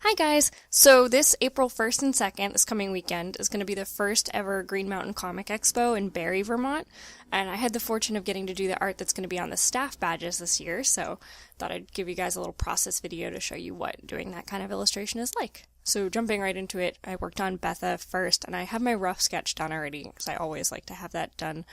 Hi guys! So this April 1st and 2nd, this coming weekend, is going to be the first ever Green Mountain Comic Expo in Barrie, Vermont. And I had the fortune of getting to do the art that's going to be on the staff badges this year, so thought I'd give you guys a little process video to show you what doing that kind of illustration is like. So jumping right into it, I worked on Betha first, and I have my rough sketch done already, because I always like to have that done.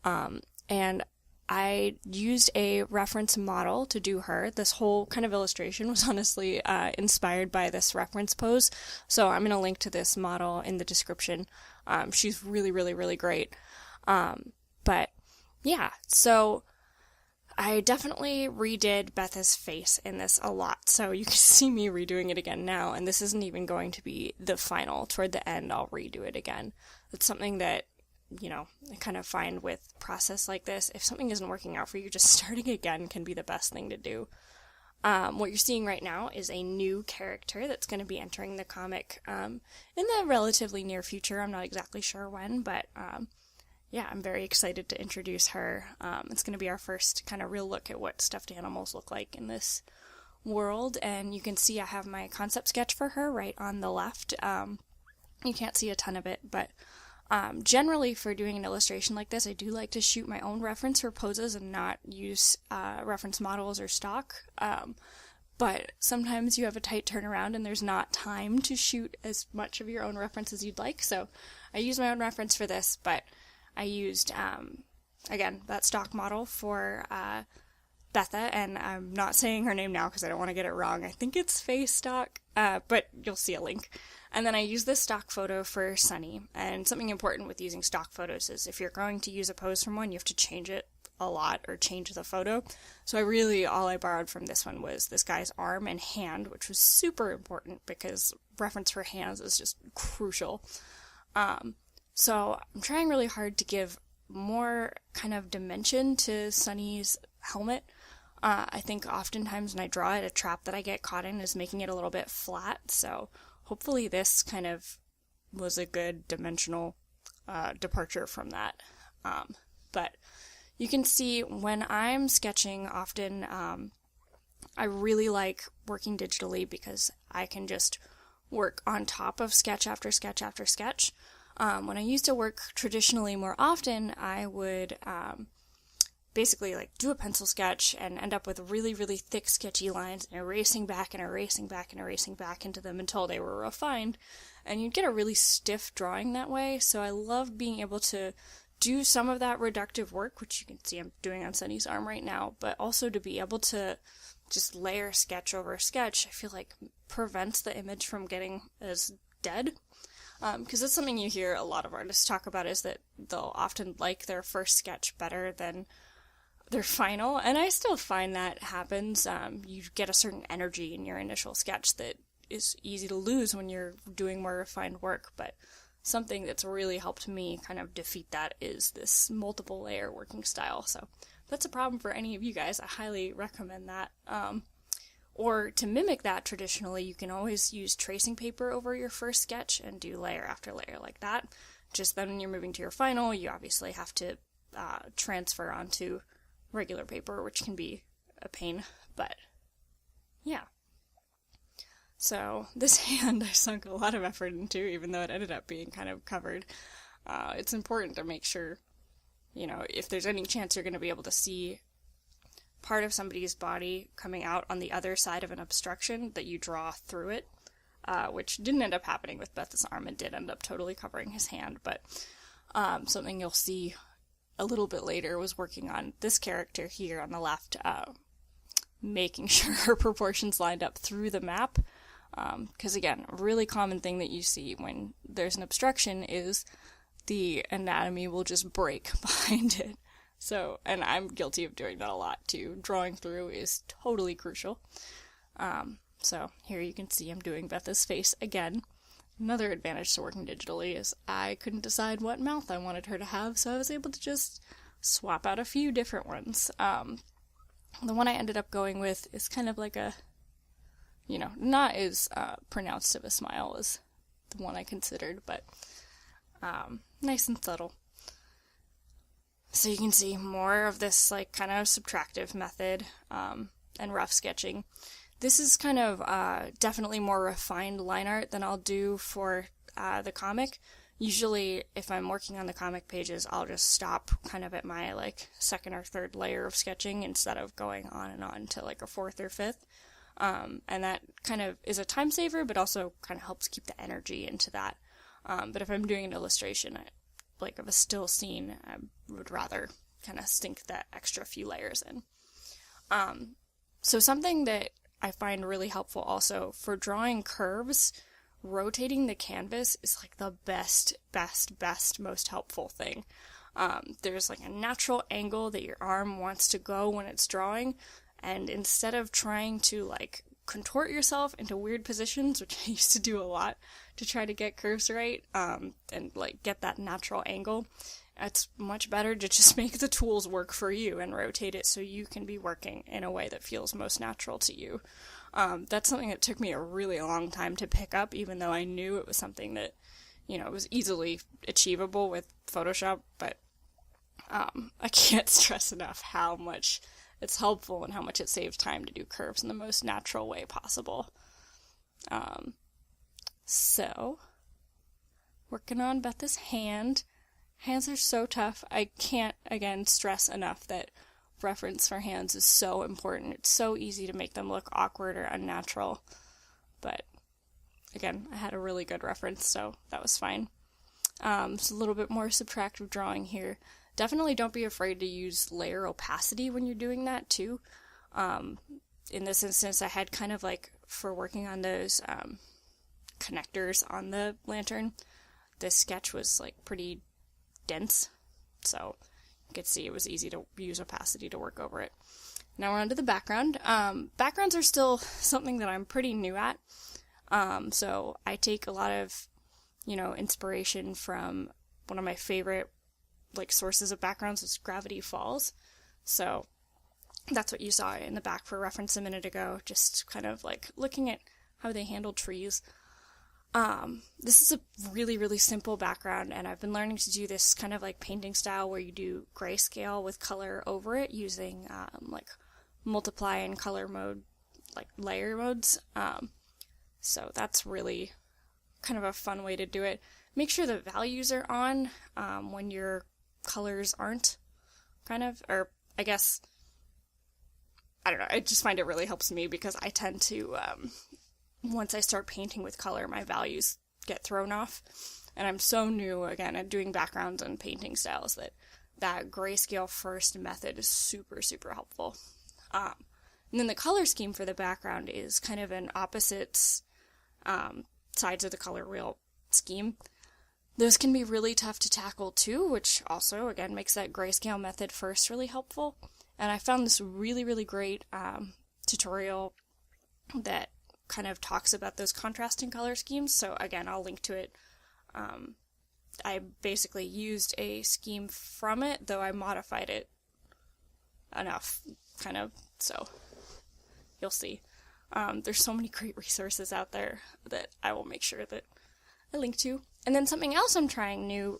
And I used a reference model to do her. This whole kind of illustration was honestly inspired by this reference pose, so I'm going to link to this model in the description. She's really, really, really great. But yeah, so I definitely redid Betha's face in this a lot, so you can see me redoing it again now, and this isn't even going to be the final. Toward the end, I'll redo it again. It's something that I kind of find with process like this, if something isn't working out for you, just starting again can be the best thing to do. What you're seeing right now is a new character that's going to be entering the comic in the relatively near future. I'm not exactly sure when, but yeah, I'm very excited to introduce her. It's going to be our first kind of real look at what stuffed animals look like in this world, and you can see I have my concept sketch for her right on the left. You can't see a ton of it, but generally, for doing an illustration like this, I do like to shoot my own reference for poses and not use reference models or stock. But sometimes you have a tight turnaround and there's not time to shoot as much of your own reference as you'd like. So I use my own reference for this, but I used, again, that stock model for Betha, and I'm not saying her name now because I don't want to get it wrong. I think it's Face Stock, but you'll see a link. And then I use this stock photo for Sunny, and something important with using stock photos is if you're going to use a pose from one, you have to change it a lot or change the photo. So all I borrowed from this one was this guy's arm and hand, which was super important because reference for hands is just crucial. So I'm trying really hard to give more kind of dimension to Sunny's helmet. I think oftentimes when I draw it, a trap that I get caught in is making it a little bit flat, so hopefully this kind of was a good dimensional departure from that. But you can see when I'm sketching, often I really like working digitally because I can just work on top of sketch after sketch after sketch. When I used to work traditionally more often, I would basically do a pencil sketch and end up with really, really thick sketchy lines and erasing back and erasing back and erasing back into them until they were refined, and you'd get a really stiff drawing that way. So I love being able to do some of that reductive work, which you can see I'm doing on Sunny's arm right now, but also to be able to just layer sketch over sketch, I feel like prevents the image from getting as dead. Because that's something you hear a lot of artists talk about, is that they'll often like their first sketch better than their final, and I still find that happens. You get a certain energy in your initial sketch that is easy to lose when you're doing more refined work, but something that's really helped me kind of defeat that is this multiple layer working style. So if that's a problem for any of you guys, I highly recommend that. Or to mimic that traditionally, you can always use tracing paper over your first sketch and do layer after layer like that. Just then when you're moving to your final, you obviously have to transfer onto regular paper, which can be a pain, but yeah. So this hand I sunk a lot of effort into, even though it ended up being kind of covered. It's important to make sure, if there's any chance you're going to be able to see part of somebody's body coming out on the other side of an obstruction, that you draw through it, which didn't end up happening with Beth's arm. It did end up totally covering his hand, but something you'll see a little bit later was working on this character here on the left, making sure her proportions lined up through the map, because again, a really common thing that you see when there's an obstruction is the anatomy will just break behind it. So, and I'm guilty of doing that a lot too. Drawing through is totally crucial. So here you can see I'm doing Betha's face again. Another advantage to working digitally is I couldn't decide what mouth I wanted her to have, so I was able to just swap out a few different ones. The one I ended up going with is kind of like a, not as pronounced of a smile as the one I considered, but nice and subtle. So you can see more of this kind of subtractive method and rough sketching. This is kind of definitely more refined line art than I'll do for the comic. Usually, if I'm working on the comic pages, I'll just stop kind of at my like second or third layer of sketching instead of going on and on to like a fourth or fifth. And that kind of is a time saver, but also kind of helps keep the energy into that. But if I'm doing an illustration, like of a still scene, I would rather kind of sink that extra few layers in. So something that I find really helpful also for drawing curves, rotating the canvas is like the best, most helpful thing. There's like a natural angle that your arm wants to go when it's drawing, and instead of trying to like contort yourself into weird positions, which I used to do a lot to try to get curves right, and like get that natural angle, it's much better to just make the tools work for you and rotate it so you can be working in a way that feels most natural to you. That's something that took me a really long time to pick up, even though I knew it was something that, was easily achievable with Photoshop, but I can't stress enough how much it's helpful and how much it saves time to do curves in the most natural way possible. So, working on Betha's hand. Hands are so tough. I can't, again, stress enough that reference for hands is so important. It's so easy to make them look awkward or unnatural. But, again, I had a really good reference, so that was fine. It's a little bit more subtractive drawing here. Definitely don't be afraid to use layer opacity when you're doing that, too. In this instance, I had kind of like, for working on those connectors on the lantern, this sketch was like pretty dense, so you could see it was easy to use opacity to work over it. Now we're on to the background. Backgrounds are still something that I'm pretty new at, so I take a lot of, inspiration from one of my favorite, sources of backgrounds is Gravity Falls, so that's what you saw in the back for reference a minute ago, just kind of, looking at how they handle trees. This is a really, really simple background, and I've been learning to do this kind of painting style where you do grayscale with color over it using, multiply and color mode, layer modes. So that's really kind of a fun way to do it. Make sure the values are on, when your colors aren't, or I guess, I don't know, I just find it really helps me because I tend to, once I start painting with color, my values get thrown off. And I'm so new, again, at doing backgrounds and painting styles that grayscale first method is super, super helpful. And then the color scheme for the background is kind of an opposites sides of the color wheel scheme. Those can be really tough to tackle too, which also, again, makes that grayscale method first really helpful. And I found this really, really great tutorial that kind of talks about those contrasting color schemes, so again, I'll link to it. I basically used a scheme from it, though I modified it enough, so you'll see. There's so many great resources out there that I will make sure that I link to. And then something else I'm trying new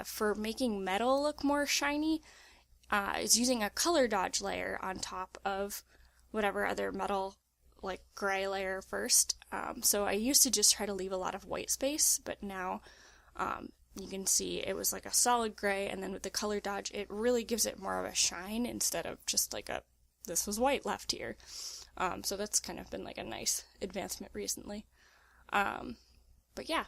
for making metal look more shiny is using a color dodge layer on top of whatever other metal gray layer first. So I used to just try to leave a lot of white space, but now you can see it was a solid gray, and then with the color dodge, it really gives it more of a shine instead of just this was white left here. So that's kind of been a nice advancement recently. But yeah.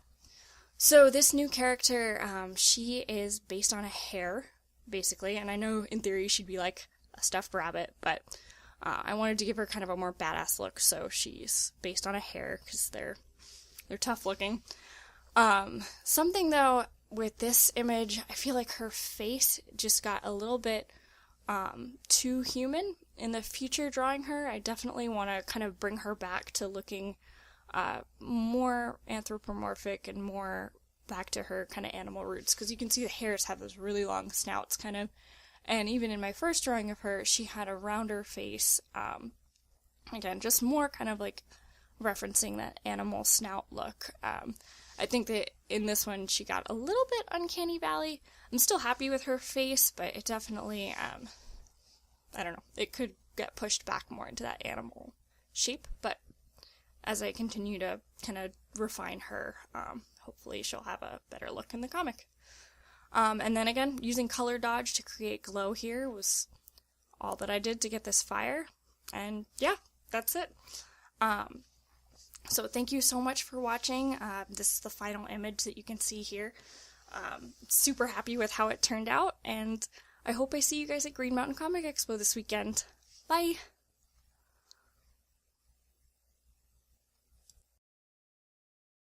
So this new character, she is based on a hare, basically, and I know in theory she'd be a stuffed rabbit, but I wanted to give her kind of a more badass look, so she's based on a hare, because they're tough looking. Something, though, with this image, I feel like her face just got a little bit too human. In the future drawing her, I definitely want to kind of bring her back to looking more anthropomorphic and more back to her kind of animal roots, because you can see the hares have those really long snouts, and even in my first drawing of her, she had a rounder face. Again, just more kind of referencing that animal snout look. I think that in this one, she got a little bit uncanny valley. I'm still happy with her face, but it definitely, I don't know, it could get pushed back more into that animal shape, but as I continue to kind of refine her, hopefully she'll have a better look in the comic. And then again, using color dodge to create glow here was all that I did to get this fire. And yeah, that's it. So thank you so much for watching. This is the final image that you can see here. Super happy with how it turned out, and I hope I see you guys at Green Mountain Comic Expo this weekend. Bye!